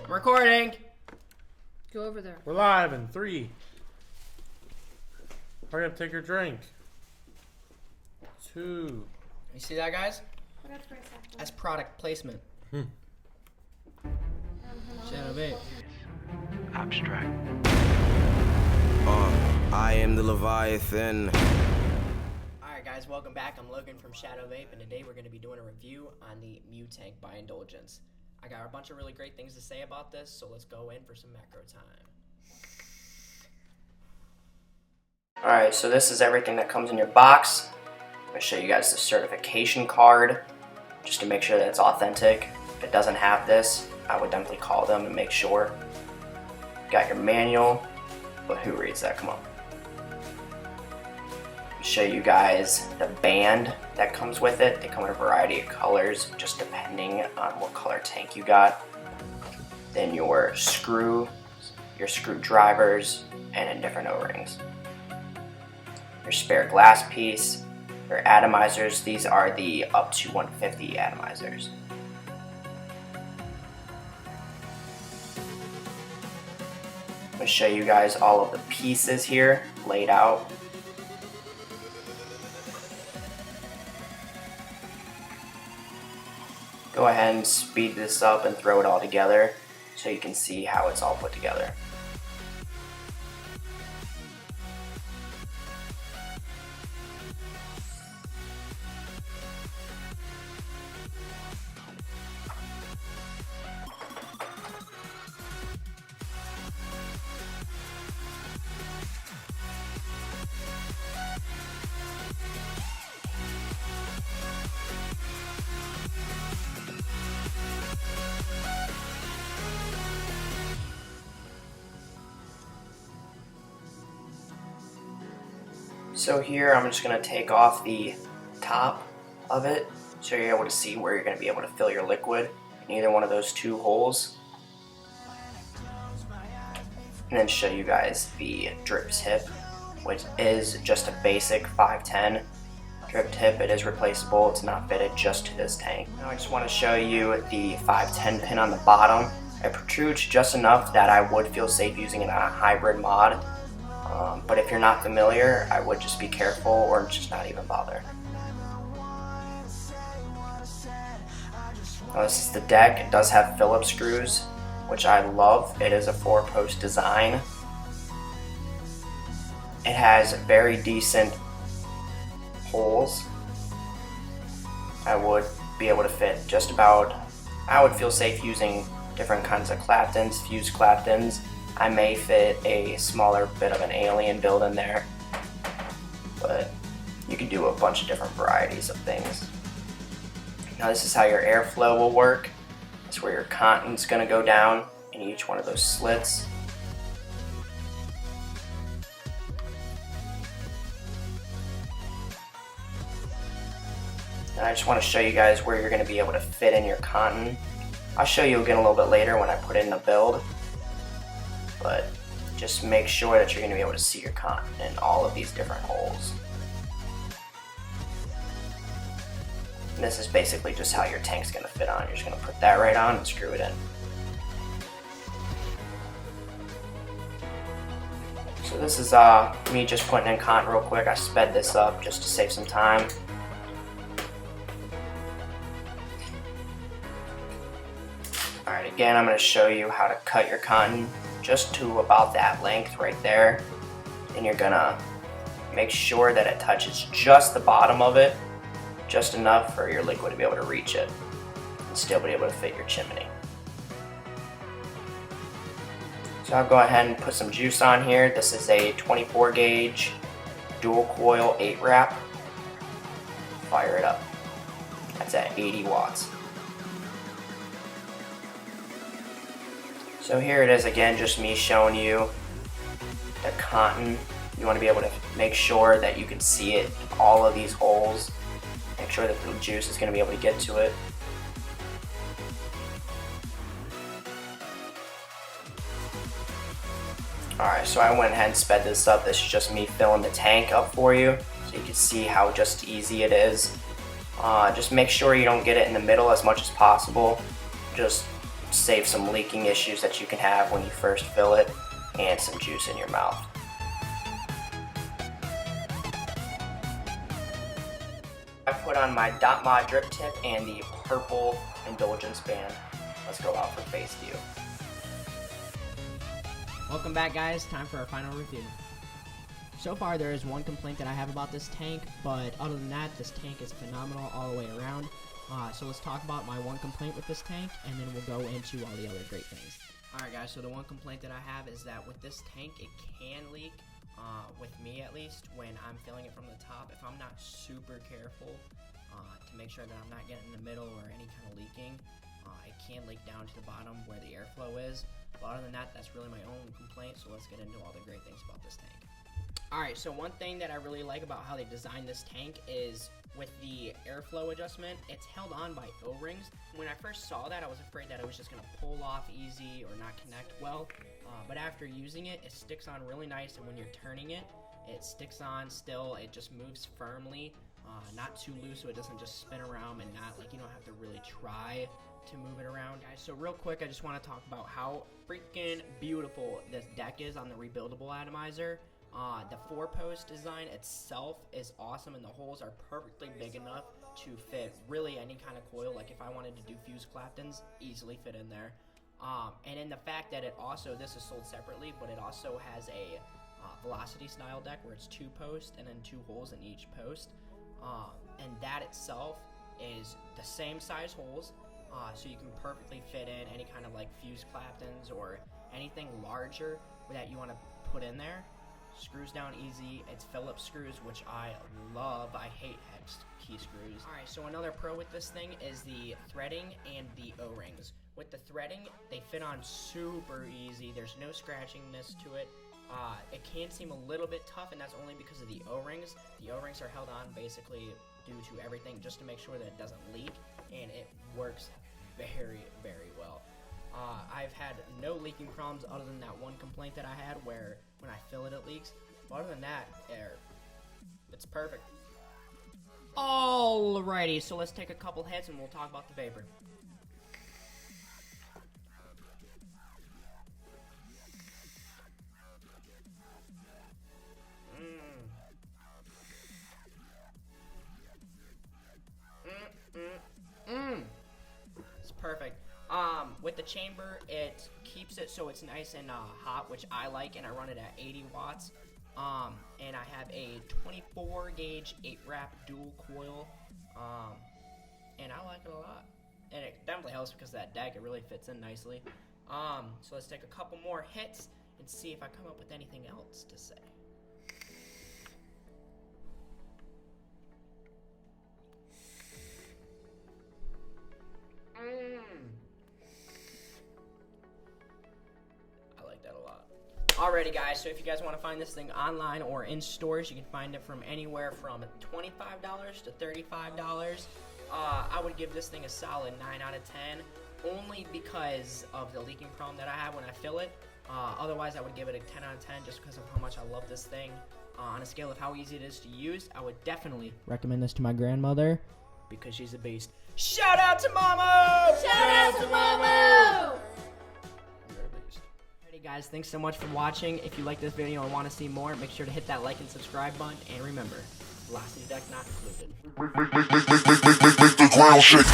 I'm recording. Go over there. We're live in 3. Hurry up, take your drink. 2. You see that, guys? That's product placement. Shadow Vape. Abstract. I am the Leviathan. Alright guys, welcome back. I'm Logan from Shadow Vape, and today we're going to be doing a review on the Mutank by Indulgence. I got a bunch of really great things to say about this, so let's go in for some macro time. Alright, so this is everything that comes in your box. I'm going to show you guys the certification card, just to make sure that it's authentic. If it doesn't have this, I would definitely call them and make sure. Got your manual, but who reads that? Come on. Show you guys the band that comes with it. They come in a variety of colors, just depending on what color tank you got. Then your screw, your screwdrivers, and in different O-rings. Your spare glass piece, your atomizers. These are the up to 150 atomizers. I'm going to show you guys all of the pieces here laid out. Go ahead and speed this up and throw it all together so you can see how it's all put together. So here I'm just going to take off the top of it so you're able to see where you're going to be able to fill your liquid in either one of those two holes. And then show you guys the drip tip, which is just a basic 510 drip tip. It is replaceable, it's not fitted just to this tank. Now I just want to show you the 510 pin on the bottom. It protrudes just enough that I would feel safe using it on a hybrid mod. But if you're not familiar, I would just be careful or just not even bother. Now this is the deck. It does have Phillips screws, which I love. It is a 4-post design. It has very decent holes. I would be able to fit just about, I would feel safe using different kinds of Claptons, fused Claptons. I may fit a smaller bit of an alien build in there, but you can do a bunch of different varieties of things. Now this is how your airflow will work. That's where your cotton's going to go down in each one of those slits. And I just want to show you guys where you're going to be able to fit in your cotton. I'll show you again a little bit later when I put it in the build. But just make sure that you're going to be able to see your cotton in all of these different holes. And this is basically just how your tank's going to fit on. You're just going to put that right on and screw it in. So this is me just putting in cotton real quick. I sped this up just to save some time. Alright, again I'm going to show you how to cut your cotton just to about that length right there. And you're going to make sure that it touches just the bottom of it, just enough for your liquid to be able to reach it and still be able to fit your chimney. So I'll go ahead and put some juice on here. This is a 24 gauge dual coil 8 wrap. Fire it up. That's at 80 watts. So here it is again, just me showing you the cotton. You want to be able to make sure that you can see it in all of these holes. Make sure that the juice is going to be able to get to it. Alright, so I went ahead and sped this up. This is just me filling the tank up for you, so you can see how just easy it is. Just make sure you don't get it in the middle as much as possible. Just save some leaking issues that you can have when you first fill it, and some juice in your mouth. I put on my Dot Mod drip tip and the purple Indulgence band. Let's go out for face view. Welcome back, guys. Time for our final review. So far, there is one complaint that I have about this tank, but other than that, this tank is phenomenal all the way around. So let's talk about my one complaint with this tank, and then we'll go into all the other great things. Alright guys, so the one complaint that I have is that with this tank, it can leak, with me at least, when I'm filling it from the top. If I'm not super careful to make sure that I'm not getting in the middle or any kind of leaking, it can leak down to the bottom where the airflow is. But other than that, that's really my only complaint, so let's get into all the great things about this tank. Alright, so one thing that I really like about how they designed this tank is with the airflow adjustment, it's held on by O-rings. When I first saw that, I was afraid that it was just going to pull off easy or not connect well. But after using it, it sticks on really nice, and when you're turning it, it sticks on still. It just moves firmly, not too loose, so it doesn't just spin around and not, like, you don't have to really try to move it around. Guys, so real quick, I just want to talk about how freaking beautiful this deck is on the rebuildable atomizer. The 4-post design itself is awesome, and the holes are perfectly big enough to fit really any kind of coil. Like if I wanted to do fuse Claptons, easily fit in there. And in the fact that it also, this is sold separately, but it also has a velocity style deck where it's 2 posts and then 2 holes in each post. And that itself is the same size holes, so you can perfectly fit in any kind of like fuse Claptons or anything larger that you want to put in there. Screws down easy. It's Phillips screws, which I love. I hate hex key screws. Alright, so another pro with this thing is the threading and the O-rings. With the threading, they fit on super easy. There's no scratchingness to it. It can seem a little bit tough, and that's only because of the O-rings. The O-rings are held on basically due to everything just to make sure that it doesn't leak, and it works very, very well. I've had no leaking problems other than that one complaint that I had where when I fill it, it leaks. But other than that, it's perfect. Alrighty, so let's take a couple hits and we'll talk about the vapor. It's perfect. With the chamber, it keeps it so it's nice and hot, which I like, and I run it at 80 watts. And I have a 24 gauge 8-wrap dual coil, and I like it a lot. And it definitely helps because of that deck, it really fits in nicely. So let's take a couple more hits and see if I come up with anything else to say. Alrighty guys, so if you guys want to find this thing online or in stores, you can find it from anywhere from $25 to $35. I would give this thing a solid 9 out of 10, only because of the leaking problem that I have when I fill it. Otherwise, I would give it a 10 out of 10 just because of how much I love this thing. On a scale of how easy it is to use, I would definitely recommend this to my grandmother because she's a beast. Shout out to Mama! Shout out to Momo! Guys, thanks so much for watching. If you like this video and want to see more, make sure to hit that like and subscribe button, and remember, velocity deck not included. Make the ground shake.